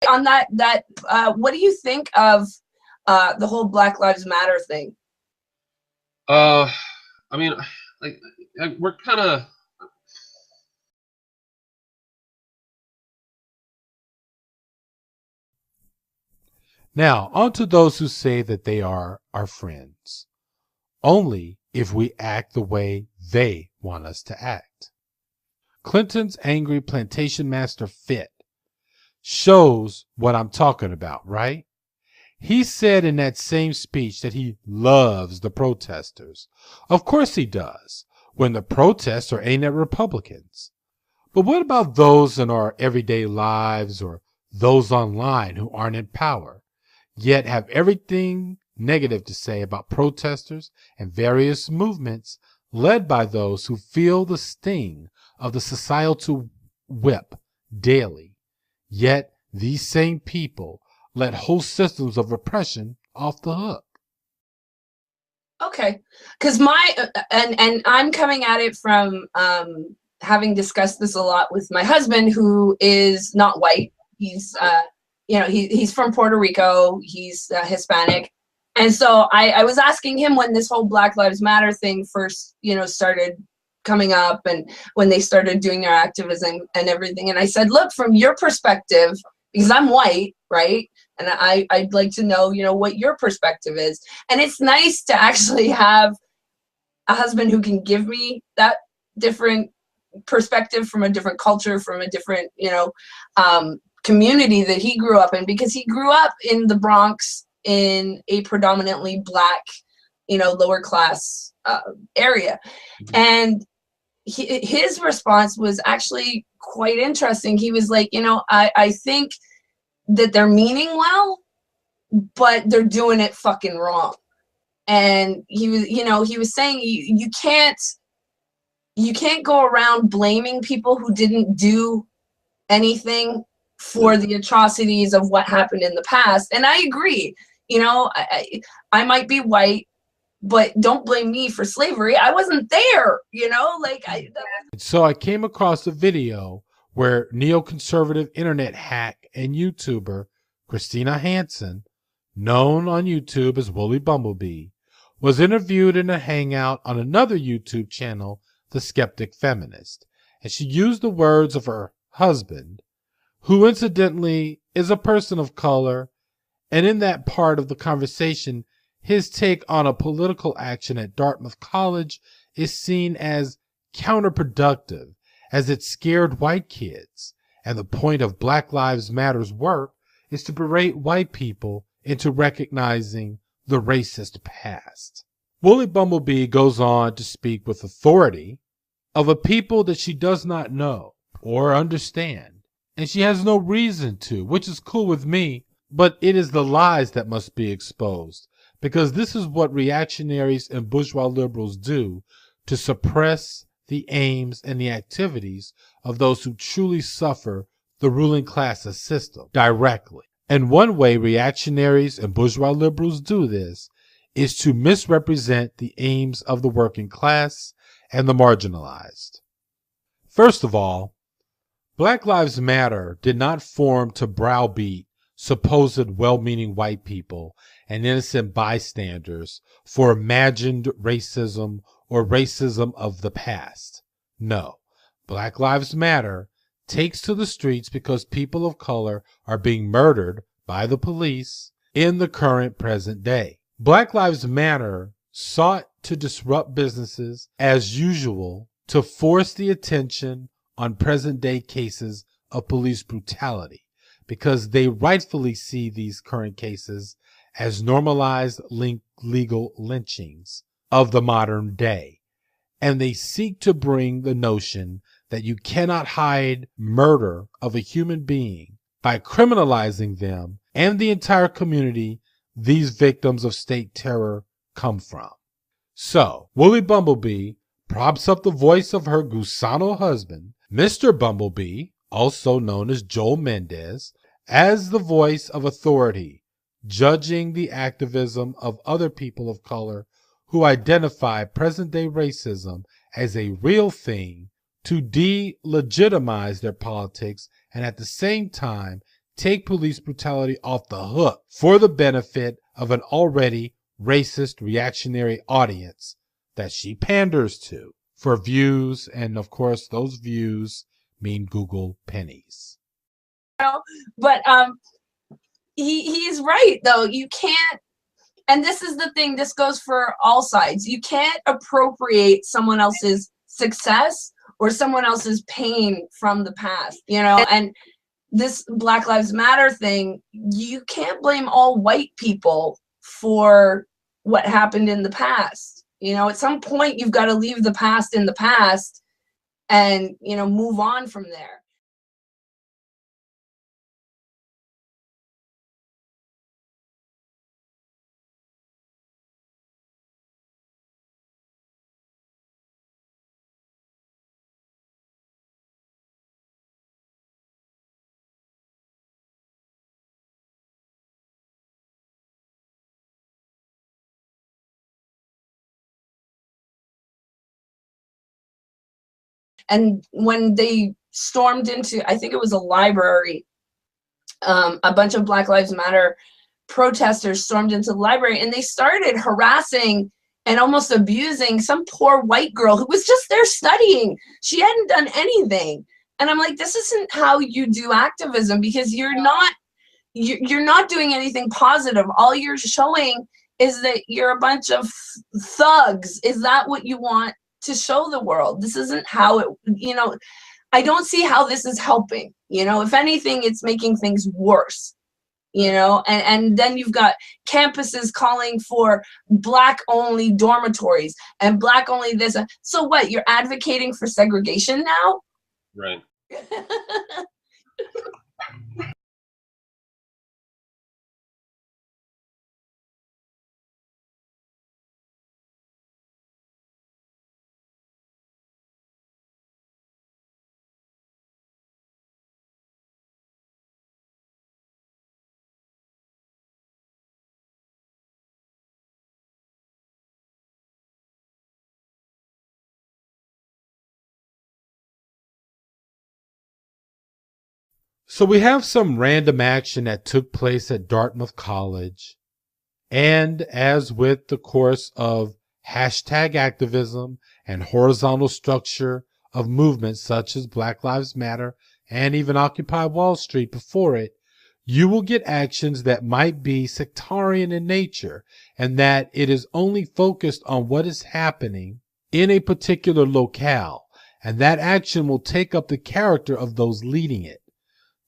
on that, what do you think of the whole Black Lives Matter thing? I mean, like, we're kind of. Now, on to those who say that they are our friends, only if we act the way they want us to act. Clinton's angry plantation master fit shows what I'm talking about, right? He said in that same speech that he loves the protesters. Of course he does, when the protests are aimed at Republicans. But what about those in our everyday lives or those online who aren't in power, yet have everything negative to say about protesters and various movements led by those who feel the sting of the societal whip daily? Yet these same people let whole systems of repression off the hook. Okay, because and I'm coming at it from having discussed this a lot with my husband, who is not white. He's he's from Puerto Rico. He's Hispanic, and so I was asking him when this whole Black Lives Matter thing first started coming up, and when they started doing their activism and everything, and I said, look, from your perspective, because I'm white, right? And I'd like to know, what your perspective is. And it's nice to actually have a husband who can give me that different perspective from a different culture, from a different, community that he grew up in, because he grew up in the Bronx in a predominantly Black, lower class area. And his response was actually quite interesting. He was like, I think that they're meaning well, but they're doing it fucking wrong. And he was saying you can't go around blaming people who didn't do anything for the atrocities of what happened in the past. And I agree. I might be white, but don't blame me for slavery. I wasn't there, So I came across a video where neoconservative internet hack and YouTuber Christina Hansen, known on YouTube as Woolybumble, was interviewed in a Hangout on another YouTube channel, The Skeptic Feminist, and she used the words of her husband, who incidentally is a person of color, and in that part of the conversation, his take on a political action at Dartmouth College is seen as counterproductive, as it scared white kids, and the point of Black Lives Matter's work is to berate white people into recognizing the racist past. Woolly Bumblebee goes on to speak with authority of a people that she does not know or understand, and she has no reason to, which is cool with me, but it is the lies that must be exposed, because this is what reactionaries and bourgeois liberals do to suppress the aims and the activities of those who truly suffer the ruling class's system directly. And one way reactionaries and bourgeois liberals do this is to misrepresent the aims of the working class and the marginalized. First of all, Black Lives Matter did not form to browbeat supposed well-meaning white people and innocent bystanders for imagined racism or racism of the past. No, Black Lives Matter takes to the streets because people of color are being murdered by the police in the current present day. Black Lives Matter sought to disrupt businesses as usual to force the attention on present day cases of police brutality, because they rightfully see these current cases as normalized legal lynchings of the modern day. And they seek to bring the notion that you cannot hide murder of a human being by criminalizing them and the entire community these victims of state terror come from. So, Woolly Bumblebee props up the voice of her Gusano husband, Mr. Bumblebee, also known as Joel Mendez, as the voice of authority, judging the activism of other people of color who identify present-day racism as a real thing to delegitimize their politics and at the same time take police brutality off the hook for the benefit of an already racist reactionary audience that she panders to for views, and of course those views mean Google pennies. But he's right though. You can't, and this is the thing, this goes for all sides. You can't appropriate someone else's success or someone else's pain from the past, you know. And this Black Lives Matter thing, you can't blame all white people for what happened in the past. You know, at some point you've got to leave the past in the past and, you know, move on from there. And when they stormed into, I think it was a library, a bunch of Black Lives Matter protesters stormed into the library and they started harassing and almost abusing some poor white girl who was just there studying. She hadn't done anything. And I'm like, this isn't how you do activism, because you're not doing anything positive. All you're showing is that you're a bunch of thugs. Is that what you want to show the world? This isn't how it, you know, I don't see how this is helping. You know, if anything, it's making things worse. You know, and then you've got campuses calling for Black only dormitories and Black only this. So what, you're advocating for segregation now? Right. So we have some random action that took place at Dartmouth College. And as with the course of hashtag activism and horizontal structure of movements such as Black Lives Matter and even Occupy Wall Street before it, you will get actions that might be sectarian in nature and that it is only focused on what is happening in a particular locale, and that action will take up the character of those leading it.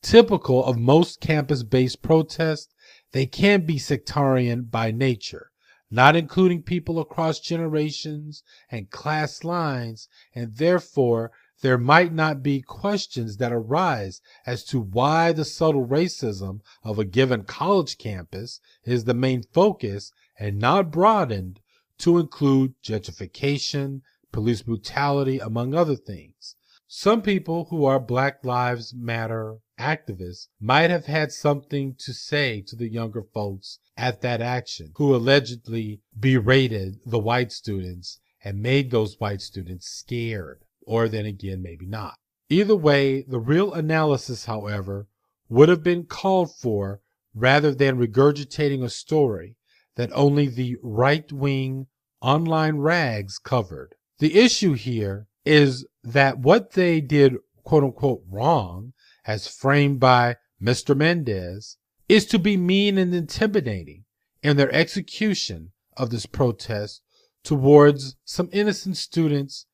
Typical of most campus-based protests, they can be sectarian by nature, not including people across generations and class lines, and therefore there might not be questions that arise as to why the subtle racism of a given college campus is the main focus and not broadened to include gentrification, police brutality, among other things. Some people who are Black Lives Matter activists might have had something to say to the younger folks at that action who allegedly berated the white students and made those white students scared, or then again, maybe not. Either way, the real analysis, however, would have been called for rather than regurgitating a story that only the right-wing online rags covered. The issue here is that what they did, quote unquote, wrong, as framed by Mr. Mendez, is to be mean and intimidating in their execution of this protest towards some innocent students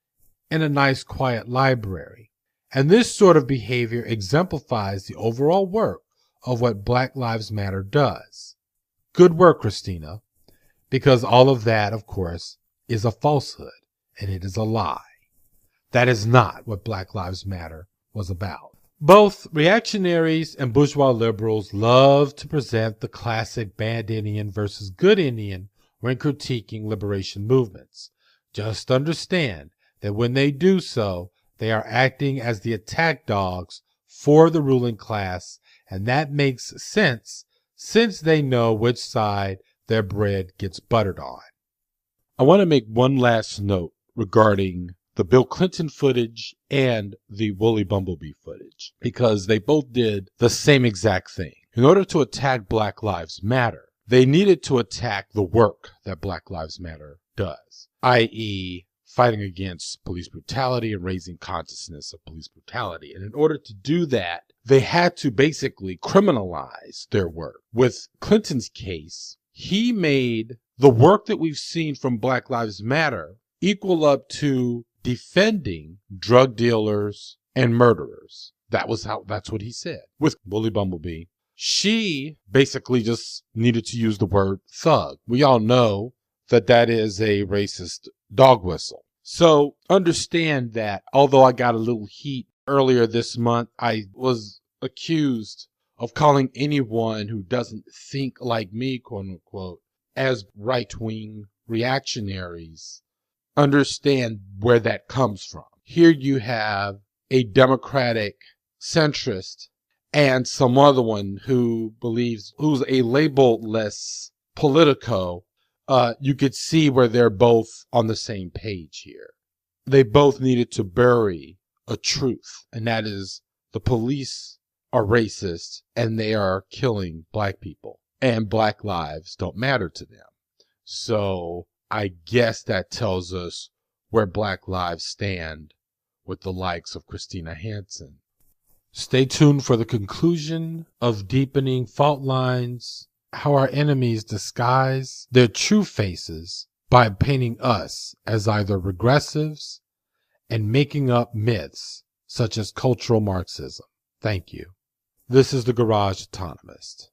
in a nice quiet library. And this sort of behavior exemplifies the overall work of what Black Lives Matter does. Good work, Christina, because all of that, of course, is a falsehood and it is a lie. That is not what Black Lives Matter was about. Both reactionaries and bourgeois liberals love to present the classic bad Indian versus good Indian when critiquing liberation movements. Just understand that when they do so, they are acting as the attack dogs for the ruling class, and that makes sense since they know which side their bread gets buttered on. I want to make one last note regarding the Bill Clinton footage and the Woolybumble footage, because they both did the same exact thing. In order to attack Black Lives Matter, they needed to attack the work that Black Lives Matter does, i.e., fighting against police brutality and raising consciousness of police brutality. And in order to do that, they had to basically criminalize their work. With Clinton's case, he made the work that we've seen from Black Lives Matter equal up to defending drug dealers and murderers. That's what he said. With Woolybumble, she basically just needed to use the word thug. We all know that that is a racist dog whistle. So understand that although I got a little heat earlier this month, I was accused of calling anyone who doesn't think like me, quote unquote, as right-wing reactionaries. Understand where that comes from. Here you have a Democratic centrist and some other one who's a label-less politico. You could see where they're both on the same page here. They both needed to bury a truth, and that is the police are racist and they are killing black people, and black lives don't matter to them. So I guess that tells us where Black lives stand with the likes of Christina Hansen. Stay tuned for the conclusion of Deepening Fault Lines, how our enemies disguise their true faces by painting us as either regressives and making up myths such as cultural Marxism. Thank you. This is the Garage Autonomist.